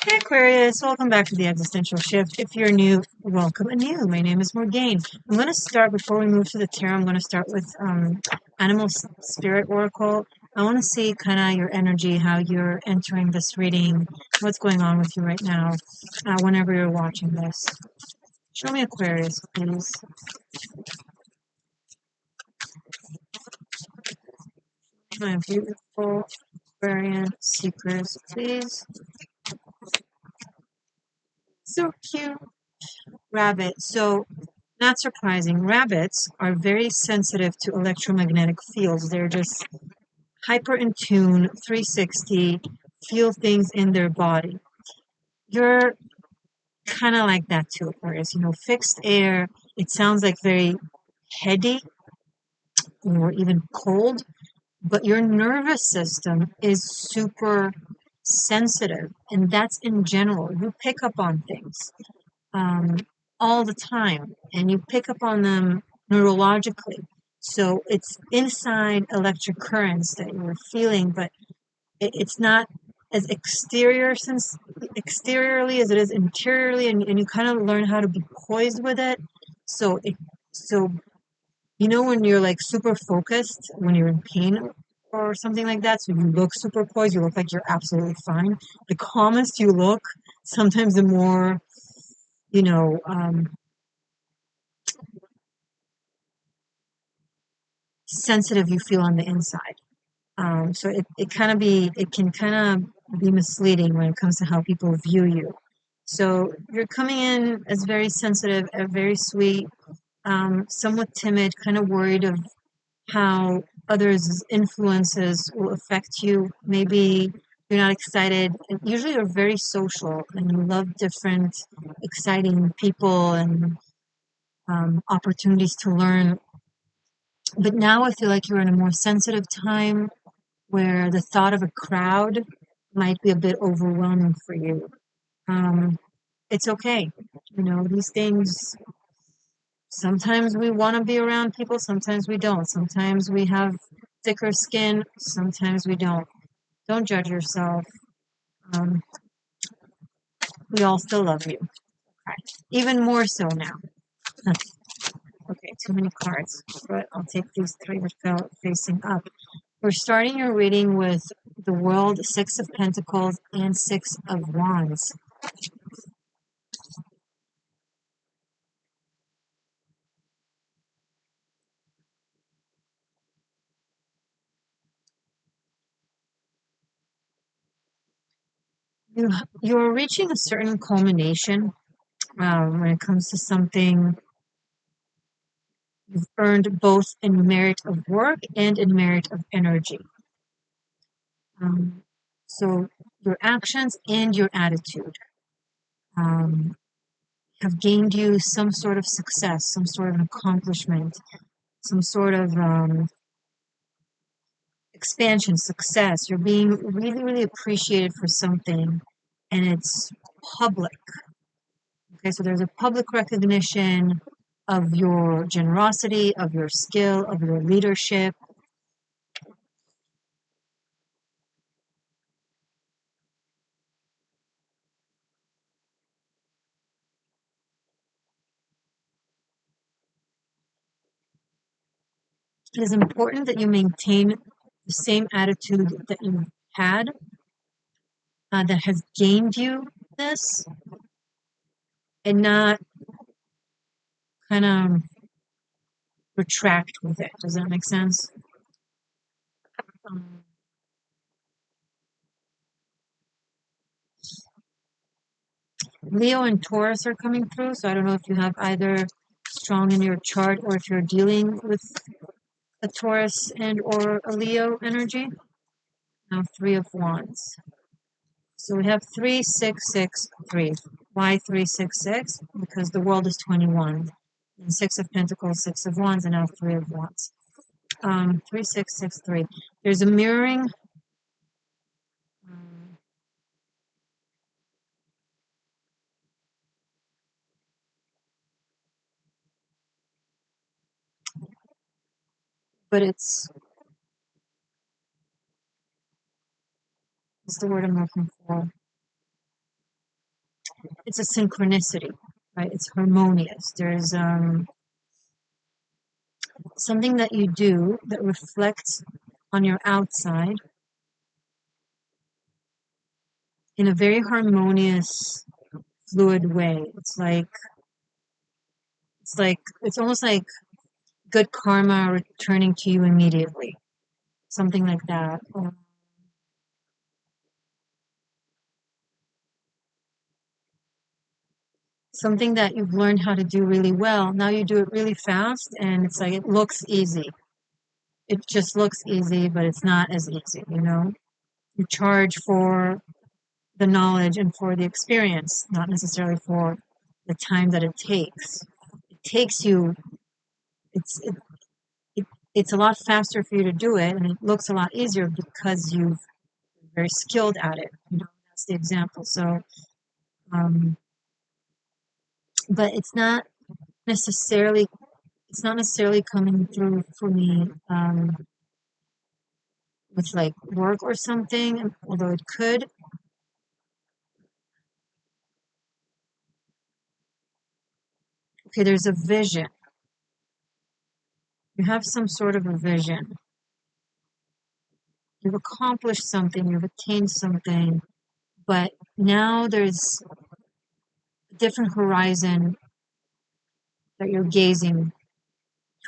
Hey Aquarius, welcome back to the Existential Shift. If you're new, welcome anew. My name is Morgainne. I'm going to start, before we move to the tarot, I'm going to start with Animal Spirit Oracle. I want to see kind of your energy, how you're entering this reading, what's going on with you right now, whenever you're watching this. Show me Aquarius, please. My beautiful Aquarian seekers, please. So cute. Rabbit. So, not surprising, rabbits are very sensitive to electromagnetic fields. They're just hyper in tune, 360, feel things in their body. You're kind of like that too, Aquarius. Fixed air, it sounds like very heady or even cold, but your nervous system is super sensitive, and that's in general. You pick up on things. um, all the time, and you pick up on them neurologically. So it's inside electric currents that you're feeling, but it's not as exteriorly as it is interiorly, and you kind of learn how to be poised with it. So when you're like super focused when you're in pain or something like that, so you look super poised, you look like you're absolutely fine. The calmest you look, sometimes the more you know um, sensitive you feel on the inside. So it can kind of be misleading when it comes to how people view you. So you're coming in as very sensitive, very sweet, somewhat timid, kind of worried of how others' influences will affect you. Maybe you're not excited. And usually you're very social and you love different, exciting people and opportunities to learn. But now I feel like you're in a more sensitive time where the thought of a crowd might be a bit overwhelming for you. Um, it's okay. These things, sometimes we want to be around people, sometimes we don't. Sometimes we have thicker skin, sometimes we don't. Don't judge yourself. Um, we all still love you. Okay. Even more so now. Okay, too many cards, but I'll take these three that fell facing up. We're starting your reading with the World, Six of Pentacles, and Six of Wands. You're reaching a certain culmination when it comes to something you've earned both in merit of work and in merit of energy. Um, so your actions and your attitude um, have gained you some sort of success, some sort of an accomplishment, some sort of expansion, success. You're being really, really appreciated for something, and it's public. Okay, so there's a public recognition of your generosity, of your skill, of your leadership. It is important that you maintain the same attitude that you had that has gained you this, and not kind of retract with it. Does that make sense? Um, Leo and Taurus are coming through, so I don't know if you have either strong in your chart or if you're dealing with a Taurus and or a Leo energy. Now, Three of Wands. So we have 3663. Why 366? Because the world is 21. And Six of Pentacles, Six of Wands, and now Three of Wands. 3663. There's a mirroring. Um, but what's the word I'm looking for? it's a synchronicity, right? It's harmonious. There's something that you do that reflects on your outside in a very harmonious, fluid way. It's almost like good karma returning to you immediately, something like that. Or something that you've learned how to do really well. Now you do it really fast, and it's like it looks easy. It just looks easy, but it's not as easy, you know? You charge for the knowledge and for the experience, not necessarily for the time that it takes. It takes you, it's it, it, it's a lot faster for you to do it, and it looks a lot easier because you've been very skilled at it. You know, that's the example. So, um, but necessarily it's not necessarily coming through for me with like work or something, although it could. Okay, there's a vision. You have some sort of a vision. You've accomplished something, you've attained something, but now there's a different horizon that you're gazing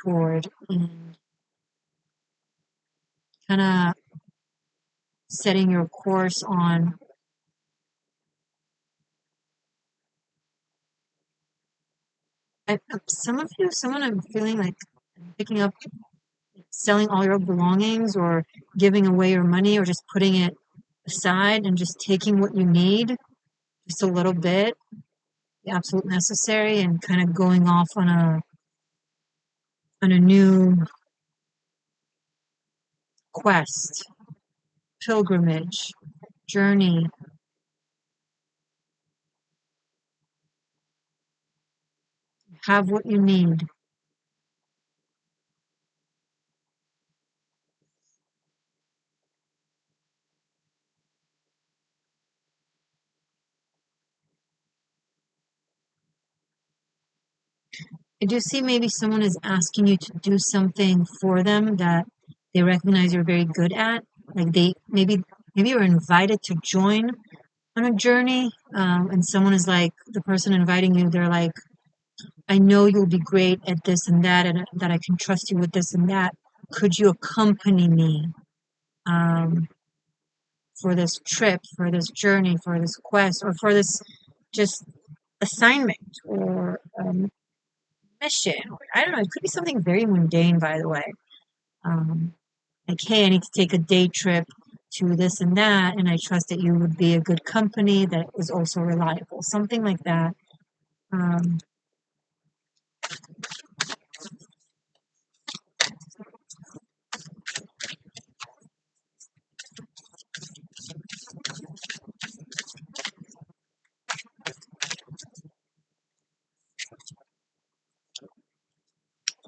toward and kind of setting your course on. Some of you, someone I'm feeling like picking up, selling all your belongings or giving away your money or just putting it aside and just taking what you need, just a little bit, the absolute necessary, and kind of going off on a new quest, pilgrimage, journey. Have what you need. I do see maybe someone is asking you to do something for them that they recognize you're very good at. Like they maybe you're invited to join on a journey, and someone is like the person inviting you. They're like, I know you'll be great at this and that I can trust you with this and that. Could you accompany me um, for this trip, for this journey, for this quest, or for this just assignment or mission? Or, I don't know. It could be something very mundane, by the way. Um, like, hey, I need to take a day trip to this and that, and I trust that you would be a good company that is also reliable. Something like that. Um,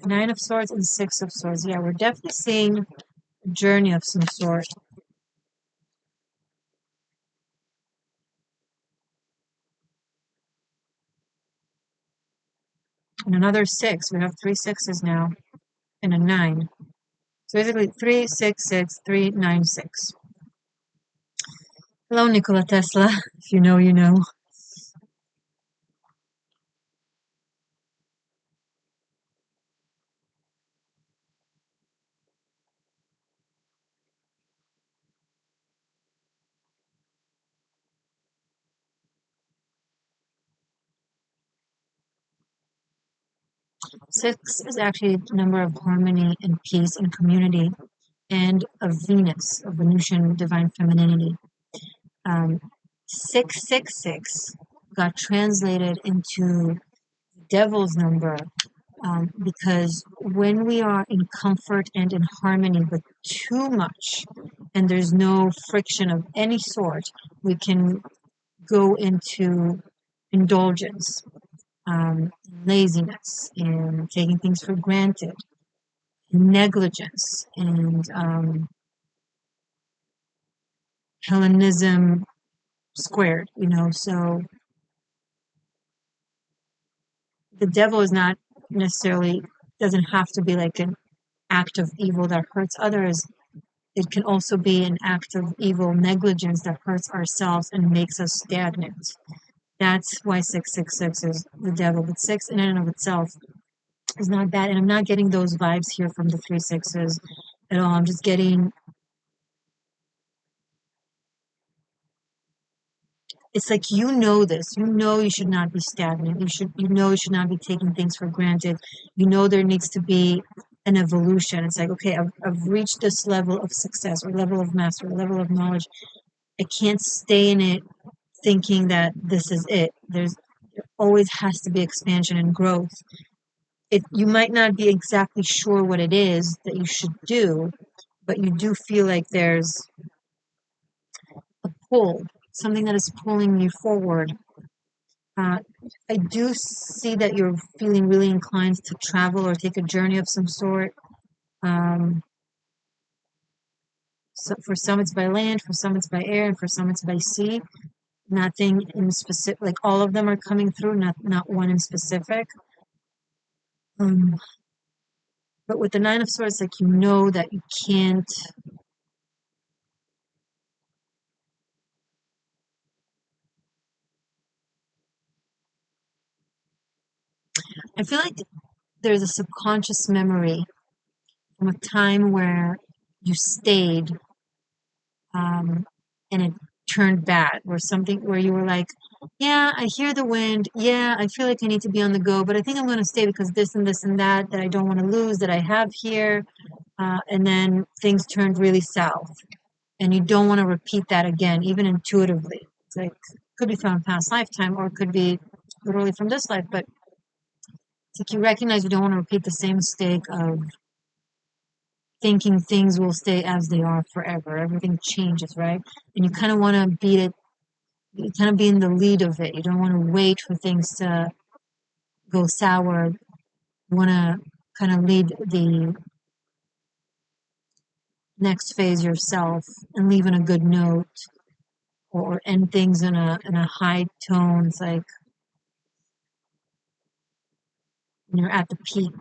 9 of Swords and 6 of Swords. Yeah, we're definitely seeing a journey of some sort. And another 6. We have 3 6s now and a 9. So basically 3 6 6 3 9 6. Hello, Nikola Tesla. If you know, you know. 6 is actually a number of harmony and peace and community and of Venus, of Venusian divine femininity. 666 got translated into devil's number because when we are in comfort and in harmony with too much and there's no friction of any sort, we can go into indulgence, laziness, and taking things for granted, negligence, and Hellenism squared, you know. So the devil is not necessarily, doesn't have to be like an act of evil that hurts others. It can also be an act of evil negligence that hurts ourselves and makes us stagnant. That's why 666 is the devil. But six in and of itself is not bad. And I'm not getting those vibes here from the three sixes at all. I'm just getting, it's like you know this. You know you should not be stagnant. You should not be taking things for granted. You know there needs to be an evolution. It's like, okay, I've reached this level of success or level of mastery, level of knowledge. I can't stay in it thinking that this is it. There always has to be expansion and growth. You might not be exactly sure what it is that you should do, but you do feel like there's a pull, something that is pulling you forward. Uh, I do see that you're feeling really inclined to travel or take a journey of some sort. Um, so for some it's by land, for some it's by air, and for some it's by sea. Nothing in specific, like all of them are coming through, not one in specific. Um, but with the Nine of Swords, like you know that you can't. I feel like there's a subconscious memory from a time where you stayed, and it turned bad, where something where you were like, yeah, I hear the wind, yeah, I feel like I need to be on the go, but I think I'm going to stay because this and that I don't want to lose that I have here, and then things turned really south, and you don't want to repeat that again, even intuitively. It's like could be from a past lifetime or it could be literally from this life, but it's like you recognize you don't want to repeat the same mistake of thinking things will stay as they are forever. Everything changes, right? And you kind of want to beat it, you kind of be in the lead of it. You don't want to wait for things to go sour. You want to kind of lead the next phase yourself and leave on a good note or end things in a high tone. It's like when you're at the peak.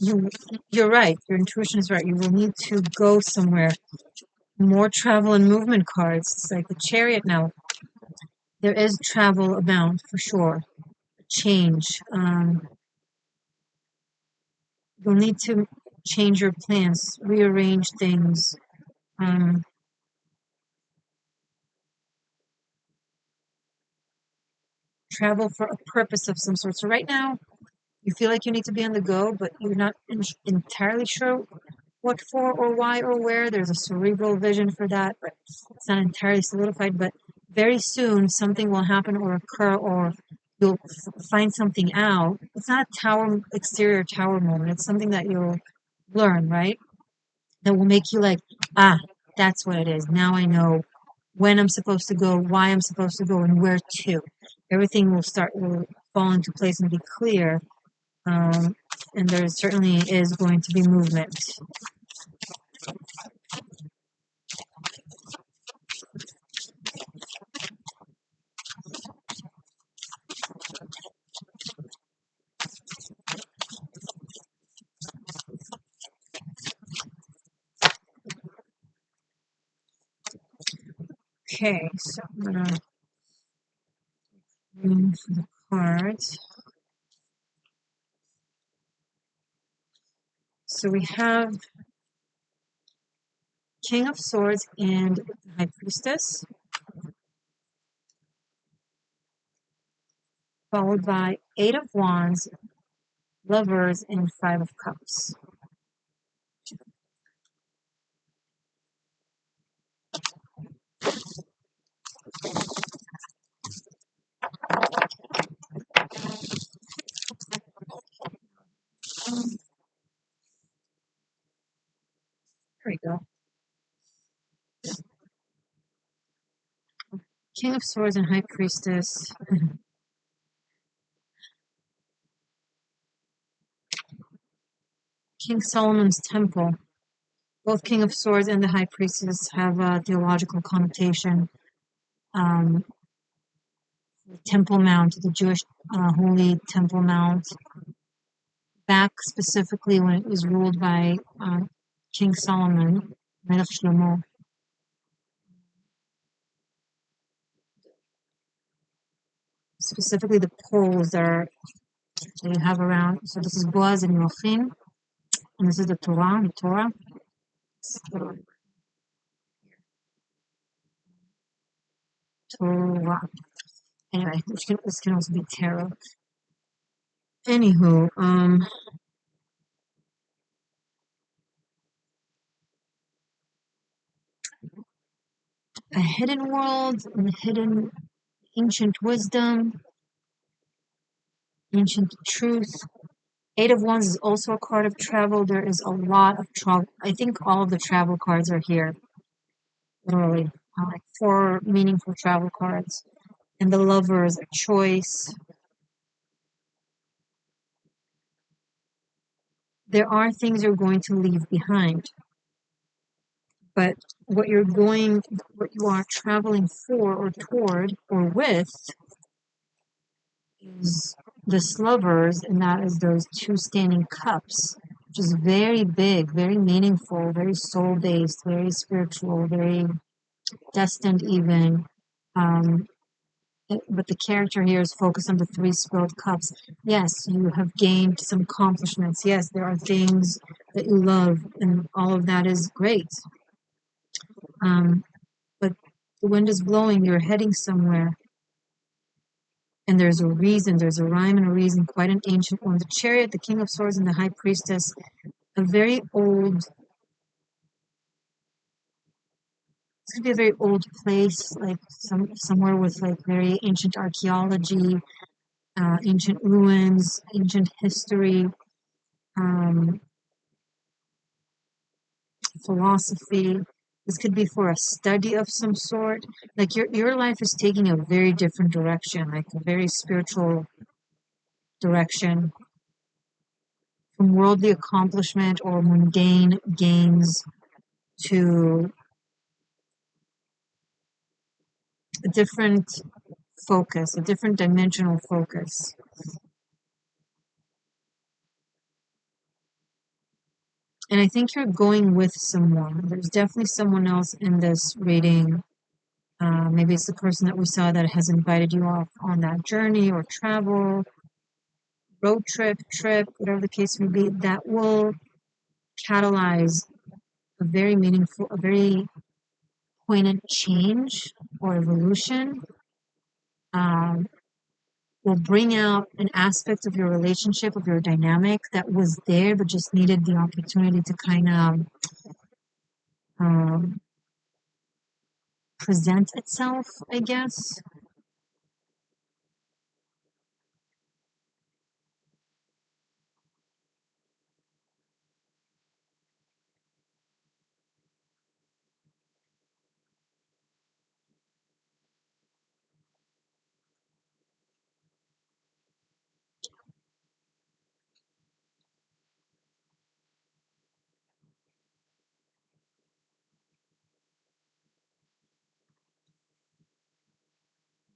You you're right. Your intuition is right. You will need to go somewhere. More travel and movement cards. It's like the chariot now. There is travel abound for sure. Change. You'll need to change your plans, rearrange things, um, travel for a purpose of some sort. So right now, you feel like you need to be on the go, but you're not entirely sure what for or why or where. There's a cerebral vision for that, but it's not entirely solidified. But very soon, something will happen or occur, or you'll find something out. It's not a tower exterior tower moment. It's something that you'll learn, right? That will make you like, ah, that's what it is. Now I know when I'm supposed to go, why I'm supposed to go, and where to. Everything will fall into place and be clear. Um, and there certainly is going to be movement. Okay, so I'm gonna read the cards. So we have King of Swords and High Priestess, followed by Eight of Wands, Lovers, and Five of Cups. There we go. King of Swords and High Priestess. King Solomon's temple. Both King of Swords and the High Priestess have a theological connotation. The Temple Mount, the Jewish Holy Temple Mount, back specifically when it was ruled by King Solomon, Melech Shlomo. Specifically the poles that you have around. So this is Boaz and Yochim, and this is the Torah, Torah. Anyway, this can also be tarot. Anywho, a hidden world, and hidden ancient wisdom, ancient truth. Eight of Wands is also a card of travel. There is a lot of travel. I think all of the travel cards are here, literally. Like 4 meaningful travel cards. And the Lovers, a choice. There are things you're going to leave behind. But what you are traveling for or toward or with is the Lovers, and that is those 2 standing cups, which is very big, very meaningful, very soul-based, very spiritual, very destined even. But the character here is focused on the 3 spilled cups. Yes, you have gained some accomplishments. Yes, there are things that you love, and all of that is great. But the wind is blowing, you're heading somewhere. And there's a reason, there's a rhyme and a reason, quite an ancient one. The Chariot, the King of Swords, and the High Priestess, a very old, it's going to be a very old place, like somewhere with like very ancient archaeology, ancient ruins, ancient history, philosophy. This could be for a study of some sort. Like your life is taking a very different direction, like a very spiritual direction, from worldly accomplishment or mundane gains to a different focus, a different dimensional focus. And I think you're going with someone. There's definitely someone else in this reading. Maybe it's the person that we saw that has invited you off on that journey or travel, road trip, whatever the case may be, that will catalyze a very meaningful, a very poignant change or evolution. Will bring out an aspect of your relationship, of your dynamic that was there, but just needed the opportunity to kind of present itself, I guess.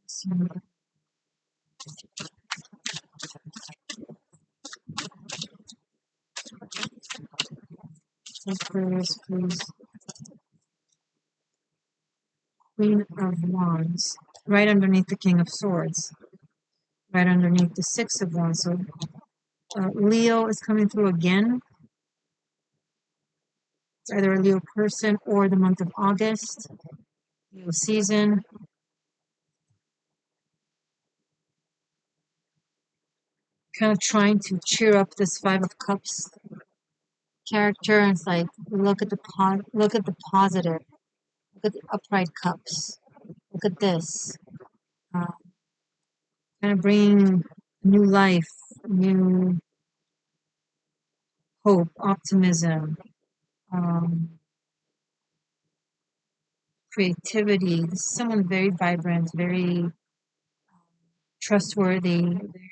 So, Aquarius, please. Queen of Wands, right underneath the King of Swords, right underneath the Six of Wands. So Leo is coming through again. It's either a Leo person or the month of August, Leo season. Kind of trying to cheer up this Five of Cups character. And it's like, look at the positive. Look at the upright cups. Look at this. Uh, Kind of bringing new life, new hope, optimism, um, creativity. This is someone very vibrant, very trustworthy, very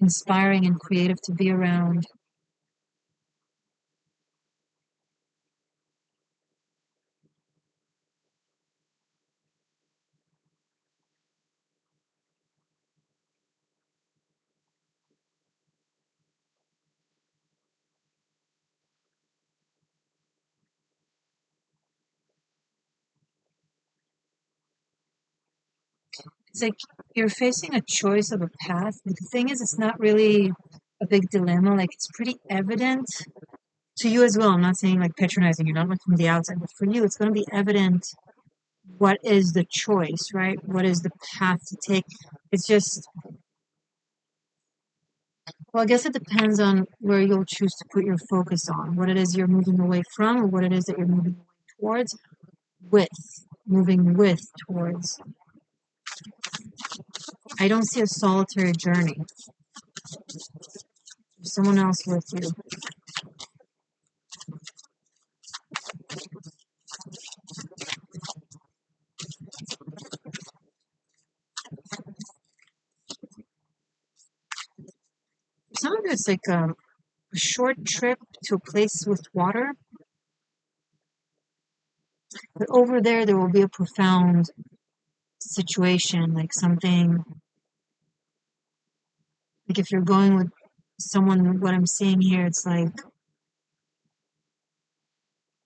inspiring and creative to be around. It's like you're facing a choice of a path. But the thing is, it's not really a big dilemma. Like it's pretty evident to you as well. I'm not saying like patronizing you, not like from the outside, but for you, it's going to be evident what is the choice, right? What is the path to take? It's just, well, I guess it depends on where you'll choose to put your focus on, what it is you're moving away from, or what it is that you're moving towards, with, moving with, towards. I don't see a solitary journey. There's someone else with you. For some of you, it's like a short trip to a place with water, but over there, there will be a profound situation, like something, like if you're going with someone, what I'm seeing here, it's like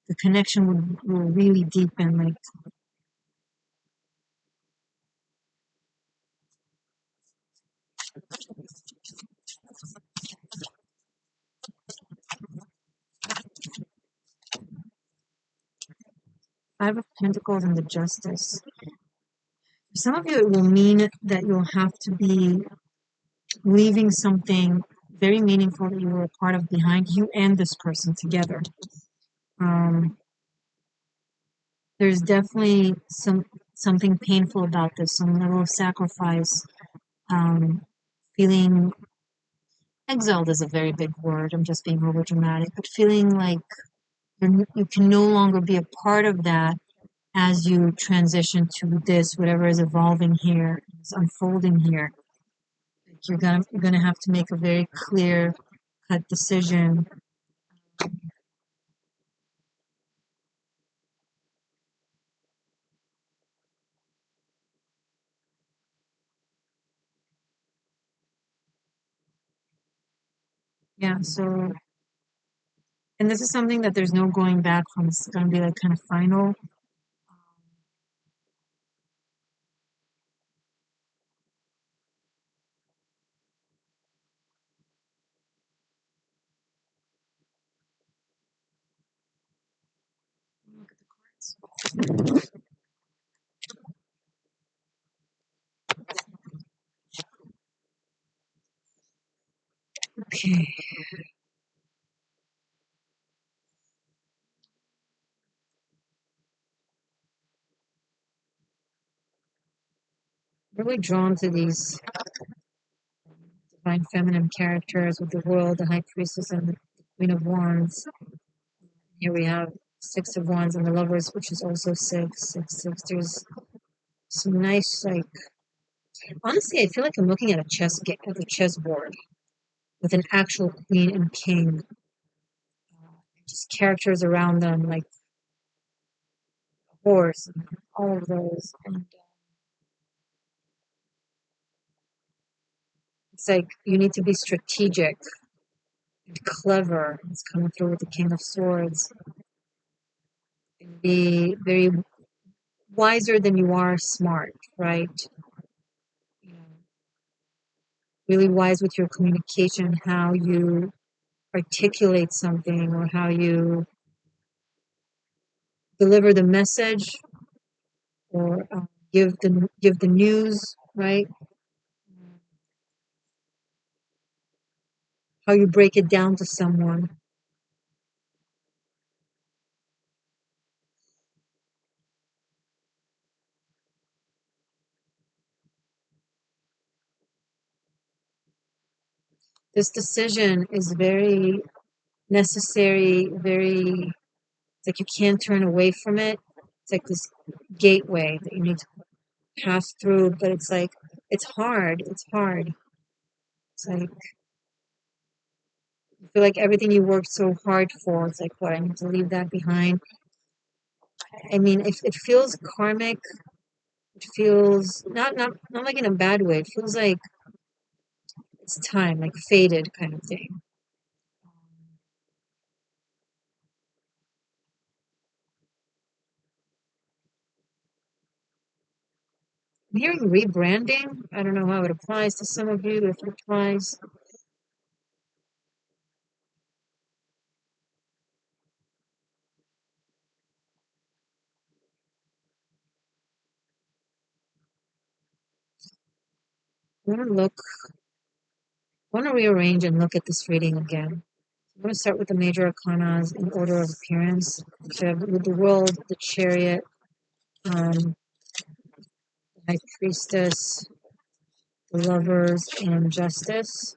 the connection will really deepen. Like Five of Pentacles and the Justice. For some of you, it will mean that you'll have to be leaving something very meaningful that you were a part of behind, you and this person together. There's definitely something painful about this, some level of sacrifice. Feeling exiled is a very big word. I'm just being over dramatic, but feeling like you can no longer be a part of that as you transition to this, whatever is evolving here, is unfolding here. You're gonna have to make a very clear cut decision. Yeah, so, and this is something that there's no going back from. It's gonna be like kind of final. Look at the cards. Okay. Really drawn to these divine feminine characters with the world, the high priestess, and the queen of wands. Here we have six of wands and the lovers, which is also six, six, six. There's some nice, like, honestly, I feel like I'm looking at a at a chessboard with an actual queen and king, just characters around them, like a horse, and all of those. And it's like you need to be strategic and clever. It's coming through with the King of Swords. And be very wiser than you are smart, right? You know, really wise with your communication, how you articulate something or how you deliver the message or give the news, right? How you break it down to someone. This decision is very necessary, very, it's like you can't turn away from it. It's like this gateway that you need to pass through, but it's like, it's hard. It's hard. It's like, you feel like everything you worked so hard for, it's like, what, I need to leave that behind. I mean, if it feels karmic, it feels not like in a bad way. It feels like it's time, like faded kind of thing. I'm hearing rebranding. I don't know how it applies to some of you, if it applies. I want to look, I want to rearrange and look at this reading again. I'm going to start with the major arcanas in order of appearance. So I have with the world, the chariot, the high priestess, the lovers, and justice.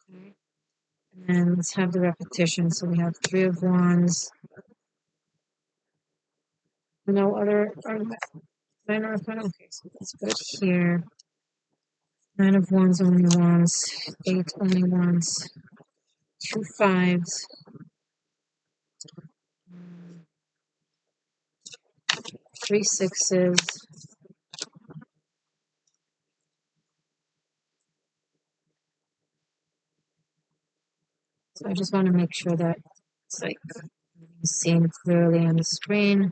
Okay. And let's have the repetition. So we have three of wands. No other minor arcana. Okay, so let's put it here. Nine of wands only once. Eight only once. Two fives. Three sixes. So I just want to make sure that it's like seen clearly on the screen.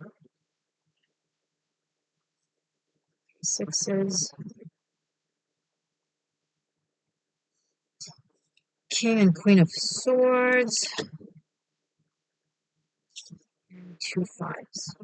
Sixes. King and Queen of Swords. And two fives.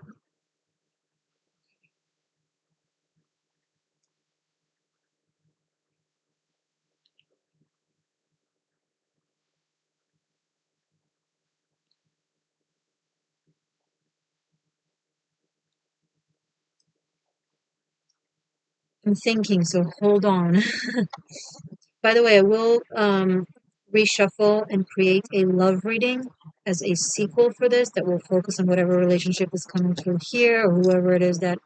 I'm thinking, so hold on. By the way, I will reshuffle and create a love reading as a sequel for this that will focus on whatever relationship is coming through here or whoever it is that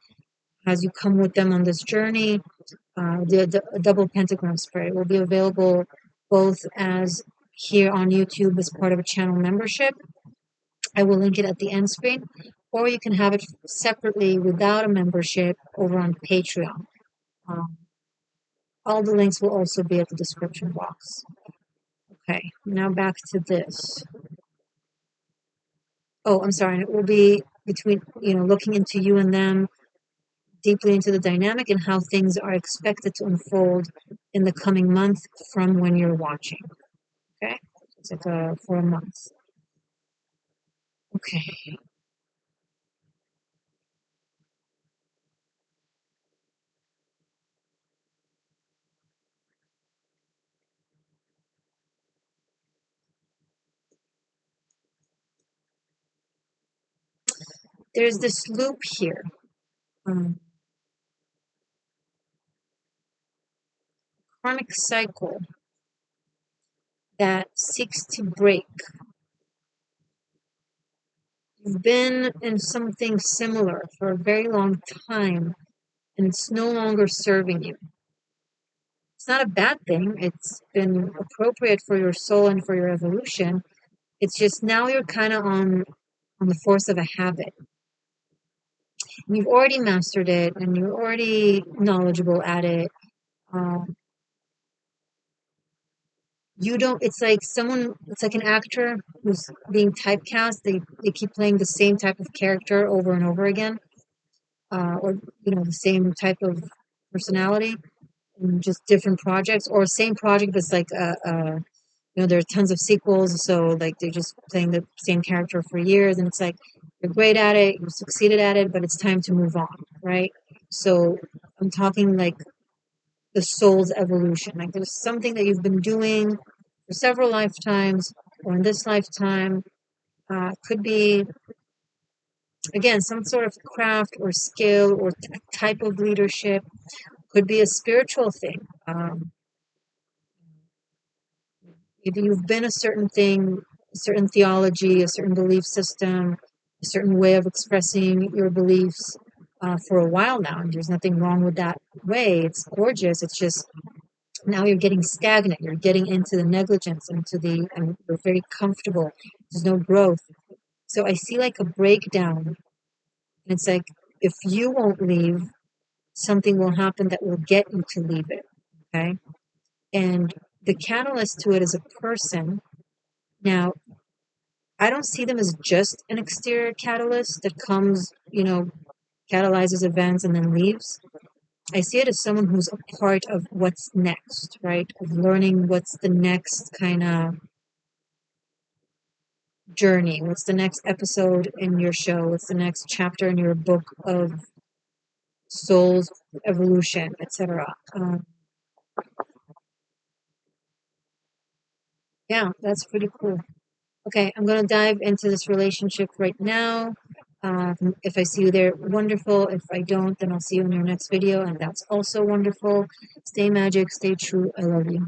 has you come with them on this journey. The double pentagram spread will be available both as here on YouTube as part of a channel membership. I will link it at the end screen, or you can have it separately without a membership over on Patreon. Um, all the links will also be at the description box. Okay, now back to this. Oh, I'm sorry. It will be between, looking into you and them, deeply into the dynamic and how things are expected to unfold in the coming month from when you're watching. Okay, it's like for a month. Okay, there's this loop here. Chronic cycle that seeks to break. You've been in something similar for a very long time, and it's no longer serving you. It's not a bad thing. It's been appropriate for your soul and for your evolution. It's just now you're kind of on the force of a habit. And you've already mastered it, and you're already knowledgeable at it. Um, you don't. It's like someone. It's like an actor who's being typecast. They keep playing the same type of character over and over again, or the same type of personality in just different projects, or same project that's like there are tons of sequels, so like they're just playing the same character for years, and it's like you're great at it, you succeeded at it, but it's time to move on, right? So I'm talking like the soul's evolution. Like there's something that you've been doing for several lifetimes, or in this lifetime, could be again some sort of craft or skill or type of leadership, could be a spiritual thing. If you've been a certain thing, a certain theology, a certain belief system, a certain way of expressing your beliefs for a while now, and there's nothing wrong with that way. It's gorgeous. It's just now you're getting stagnant. You're getting into the negligence, and you're very comfortable. There's no growth. So I see like a breakdown, and it's like if you won't leave, something will happen that will get you to leave it. Okay. And the catalyst to it is a person. Now, I don't see them as just an exterior catalyst that comes, you know, catalyzes events and then leaves. I see it as someone who's a part of what's next, right? Of learning what's the next kind of journey, what's the next episode in your show, what's the next chapter in your book of soul's evolution, etc. Yeah, that's pretty cool. Okay, I'm going to dive into this relationship right now. If I see you there, wonderful. If I don't, then I'll see you in your next video, and that's also wonderful. Stay magic, stay true. I love you.